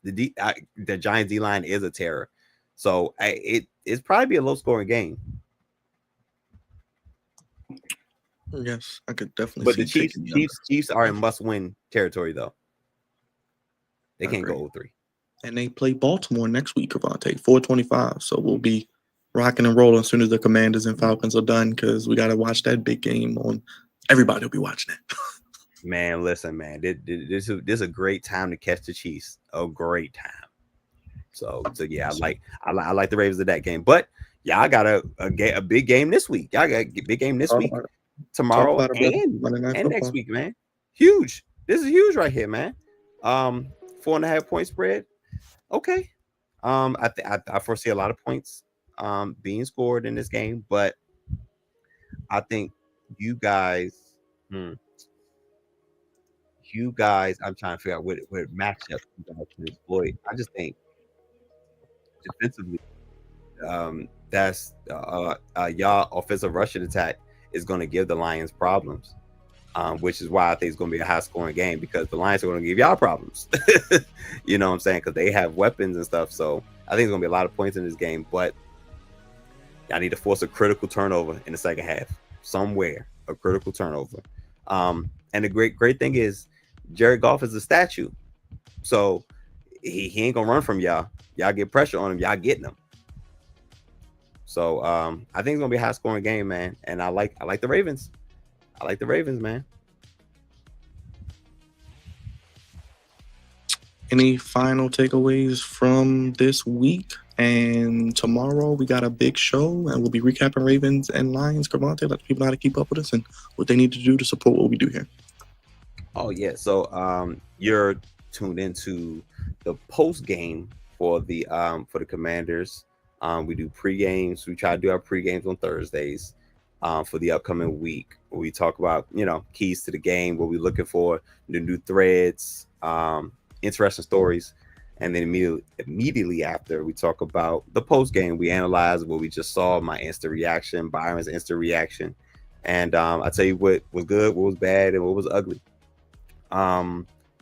The Giants D line is a terror, so it's probably be a low scoring game. Yes, I could definitely. But the Chiefs are in must win territory though. They can't go 0-3. And they play Baltimore next week, Crevonte, 4:25. So we'll be rocking and rolling as soon as the Commanders and Falcons are done, because we got to watch that big game on. Everybody will be watching it. Man, listen, man, this is a great time to catch the Chiefs. A great time. So yeah, I like the Ravens of that game. But y'all got a big game this week. Y'all got a big game this week, tomorrow, and next week, man. Huge. This is huge right here, man. 4.5 point spread. Okay. I foresee a lot of points being scored in this game, but I think you guys, I'm trying to figure out what matchup you guys can exploit. I just think defensively, that's y'all offensive rushing attack is going to give the Lions problems, which is why I think it's going to be a high scoring game, because the Lions are going to give y'all problems. You know what I'm saying? Because they have weapons and stuff. So I think it's going to be a lot of points in this game, but y'all need to force a critical turnover in the second half somewhere, a critical turnover. And the great thing is Jared Goff is a statue. So he ain't going to run from y'all. Y'all get pressure on him. Y'all getting him. So I think it's going to be a high scoring game, man. And I like the Ravens. I like the Ravens, man. Any final takeaways from this week? And tomorrow we got a big show, and we'll be recapping Ravens and Lions. Crevonte, let people know how to keep up with us and what they need to do to support what we do here. Oh yeah, so you're tuned into the post game for the Commanders. We do pre-games. We try to do our pre-games on Thursdays for the upcoming week. We talk about keys to the game, what we're looking for, the new threads, interesting stories. And then immediately after, we talk about the post game. We analyze what we just saw, my instant reaction, Byron's instant reaction, and I tell you what was good, what was bad, and what was ugly.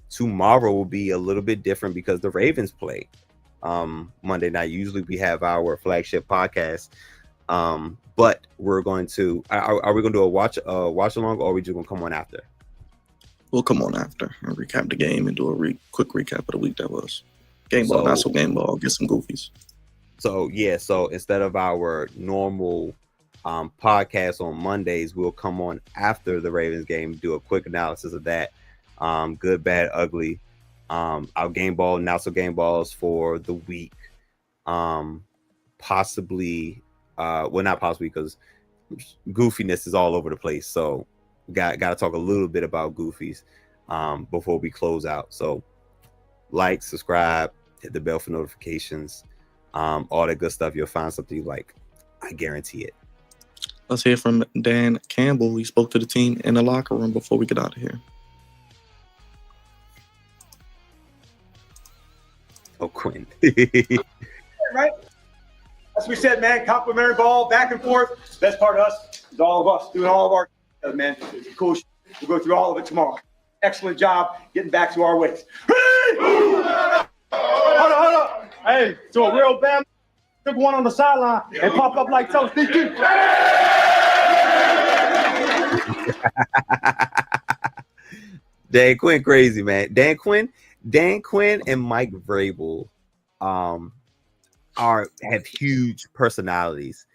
Tomorrow will be a little bit different because the Ravens play Monday night. Usually we have our flagship podcast, but we're going to. Are we going to do a watch along, or are we just going to come on after? We'll come on after and recap the game and do a quick recap of the week that was. Game ball, So- not so game ball. Get some goofies. So yeah, so instead of our normal podcast on Mondays, we'll come on after the Ravens game, do a quick analysis of that. Good, bad, ugly. Our game ball, now so game balls for the week. Possibly, well, not possibly, because goofiness is all over the place. So got to talk a little bit about goofies before we close out. So like, subscribe, hit the bell for notifications, all that good stuff. You'll find something you like. I guarantee it. Let's hear from Dan Campbell. He spoke to the team in the locker room before we get out of here. Oh, Quinn. Right? As we said, man, complimentary ball, back and forth. Best part of us is all of us doing all of our man. It's cool shit. We'll go through all of it tomorrow. Excellent job getting back to our ways. Hold on. Hey, so a real bad took one on the sideline and pop up like toast. DQ. Dan Quinn, crazy, man. Dan Quinn and Mike Vrabel have huge personalities.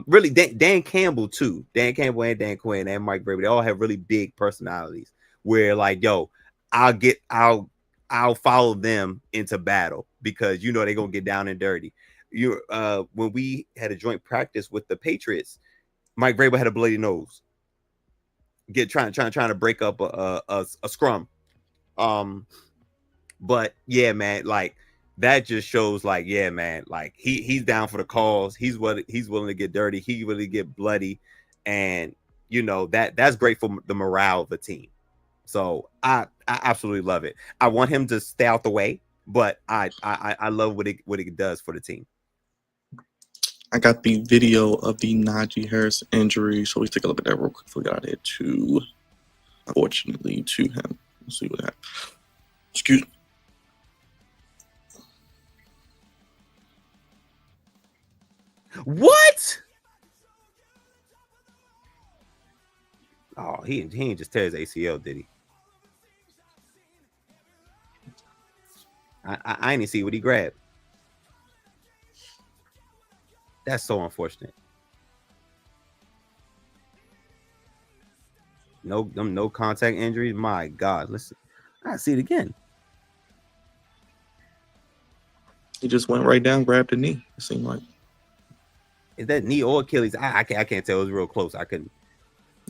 Really, Dan Campbell too. Dan Campbell and Dan Quinn and Mike Vrabel, they all have really big personalities. Where like, yo, I'll follow them into battle because you know they're gonna get down and dirty. When we had a joint practice with the Patriots, Mike Vrabel had a bloody nose. Trying to break up a scrum. But yeah, man, like that just shows like, yeah, man, like he's down for the cause. He's willing to get dirty. He really get bloody, and you know that's great for the morale of the team. So I absolutely love it. I want him to stay out the way, but I love what it does for the team. I got the video of the Najee Harris injury, so we take a look at that real quick before we got it unfortunately to him. Let's see what happened. Excuse me. What? Oh, he ain't just tear his ACL, did he? I didn't see what he grabbed. That's so unfortunate. No contact injuries. My God, listen, I see it again. He just went right down, grabbed the knee. It seemed like. Is that knee or Achilles? I can't tell. It was real close. I couldn't.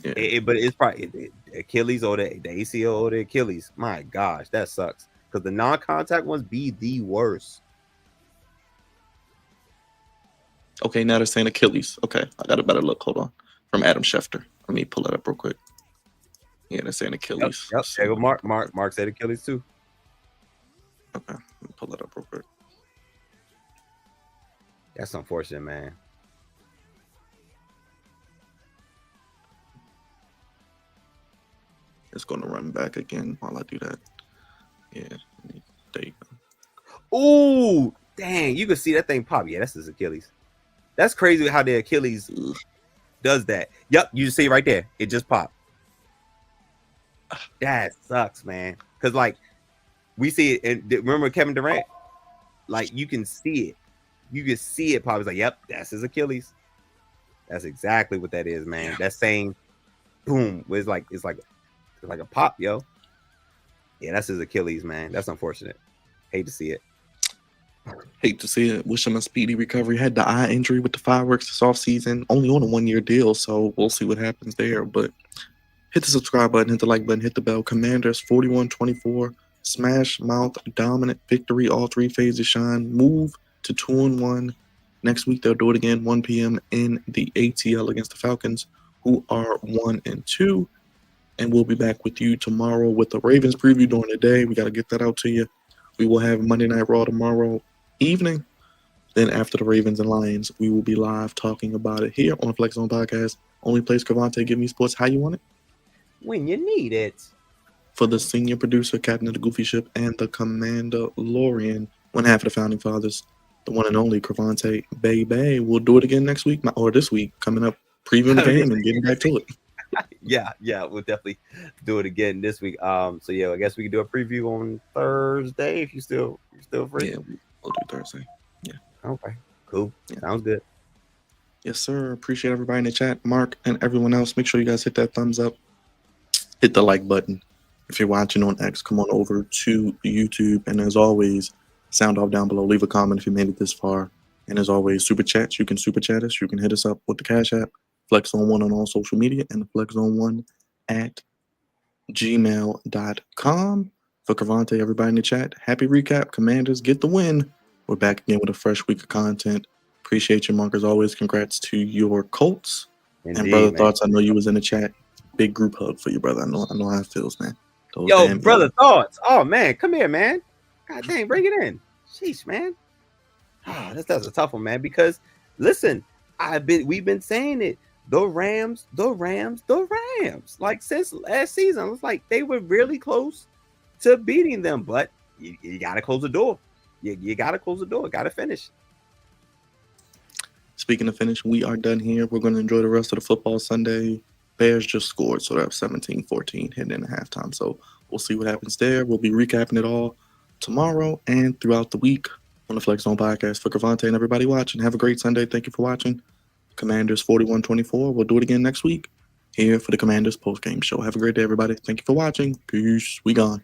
Yeah. But it's probably Achilles or the ACL or the Achilles. My gosh, that sucks. Because the non-contact ones be the worst. Okay, now they're saying Achilles. Okay, I got a better look. Hold on. From Adam Schefter. Let me pull that up real quick. Yeah, they're saying Achilles. Yep. There you go, Mark said Achilles too. Okay, let me pull that up real quick. That's unfortunate, man. It's going to run back again while I do that. Yeah, there you go. Ooh, dang, you can see that thing pop. Yeah, that's his Achilles. That's crazy how the Achilles does that. Yep, you see right there. It just popped. That sucks, man. Because, like, we see it. And remember Kevin Durant? Like, you can see it. You can see it pop. It's like, yep, that's his Achilles. That's exactly what that is, man. That same boom. It's like a pop, yo. Yeah, that's his Achilles, man. That's unfortunate. Hate to see it. Hate to see it. Wish him a speedy recovery. Had the eye injury with the fireworks this offseason. Only on a 1-year deal, so we'll see what happens there. But hit the subscribe button, hit the like button, hit the bell. Commanders 41-24. Smash Mouth dominant victory. All three phases shine. Move to 2-1. Next week they'll do it again, 1 p.m. in the ATL against the Falcons, who are 1-2. And we'll be back with you tomorrow with the Ravens preview during the day. We got to get that out to you. We will have Monday Night Raw tomorrow evening. Then after the Ravens and Lions, we will be live talking about it here on Flex Zone Podcast. Only place Crevonte give me sports how you want it. When you need it. For the senior producer, captain of the Goofy Ship, and the Commanderlorian, one half of the Founding Fathers, the one and only Crevonte Bay. We'll do it again next week, or this week, coming up, previewing the game and getting back to it. Yeah, we'll definitely do it again this week. So yeah, I guess we can do a preview on Thursday if you're still free. Yeah, we'll do Thursday. Yeah. Okay. Cool. Yeah. Sounds good. Yes, sir. Appreciate everybody in the chat. Mark and everyone else. Make sure you guys hit that thumbs up. Hit the like button. If you're watching on X, come on over to YouTube. And as always, sound off down below. Leave a comment if you made it this far. And as always, super chats. You can super chat us. You can hit us up with the Cash App. FlexZone1 on all social media and the FlexZone1 at gmail.com. For Crevonte, everybody in the chat, happy recap. Commanders get the win. We're back again with a fresh week of content. Appreciate you, Mark, as always. Congrats to your Colts. Indeed, and brother man. Thoughts, I know you was in the chat. Big group hug for you, brother. I know how it feels, man. Those Yo, damn brother Thoughts. Oh man, come here, man. God dang, bring it in. Sheesh, man. That's a tough one, man. Because listen, we've been saying it. The Rams. Like since last season, it was like they were really close to beating them, but you gotta close the door. You gotta close the door. Gotta finish. Speaking of finish, we are done here. We're going to enjoy the rest of the football Sunday. Bears just scored, so they're up 17-14 heading into halftime. So we'll see what happens there. We'll be recapping it all tomorrow and throughout the week on the Flex Zone podcast. For Crevonte and everybody watching, have a great Sunday. Thank you for watching. Commanders 41-24. We'll do it again next week here for the Commanders postgame show. Have a great day, everybody. Thank you for watching. Peace. We gone.